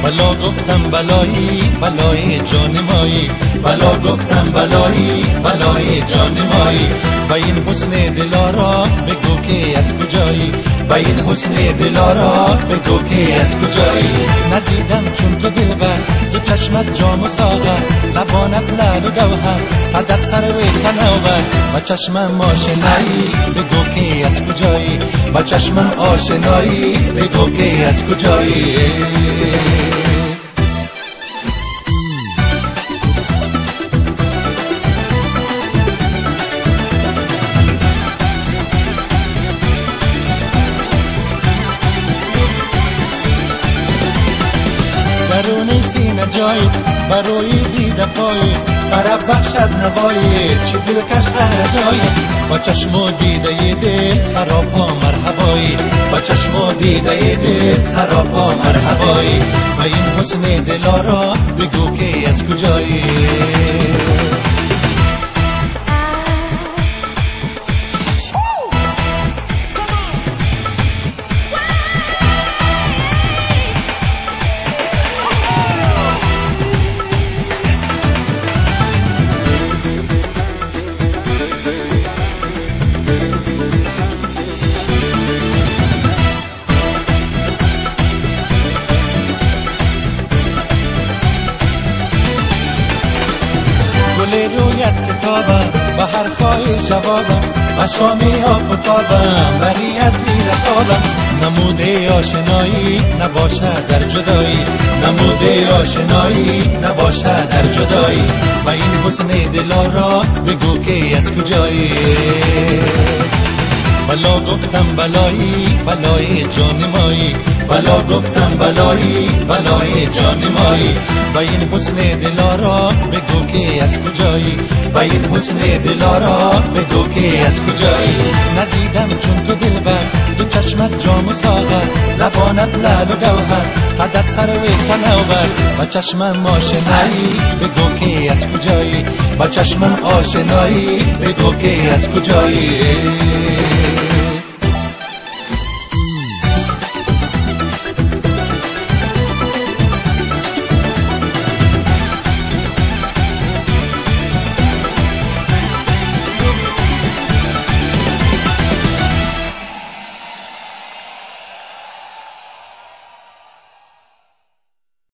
بلا گفتم بلایی بلای جان مایی، بلا گفتم بلایی بلای جان مایی. و این حسن دلارا بگو که از کجایی، و این حسن دلارا بگو که از کجایی. ندیدم چون تو دلبر، دو چشمت جام و ساغر، لبانت لعل و گوهر، قدت سر و صنوبر. و چشمم آشنایی بگو که از کجایی، و چشمم آشنایی بگو که از کجایی. درون سینه جایی برای دیده پایی، طرب بخشد نوایی چه دلکش هرجایی. با چشم و دیده دل سراپا مرحبایی، با چشم و دیده دل سراپا مرحبایی. و این حسن دلارا بگو که از کجایی. رویت کتابم و حرفای جوابم، و شامی آفتابم ولی از بیرقابم. نموده آشنایی نباشد در جدایی، نموده آشنایی نباشد در جدایی. و این حسن دلارا بگو که از کجایی. بلا گفتم بلایی بلای جان مایی، بلا گفتم بلایی بلای جان مایی. و این حسن دلارا بگو که از کجایی، و این حسن دلارا بگو که از کجایی. ندیدم چون تو دلبر، دو چشمت جام و ساغر، لبانت لعل و گوهر، قدت سر و صنوبر. و چشمم آشنایی بگو که از کجایی، و چشمم آشنایی بگو که از کجایی.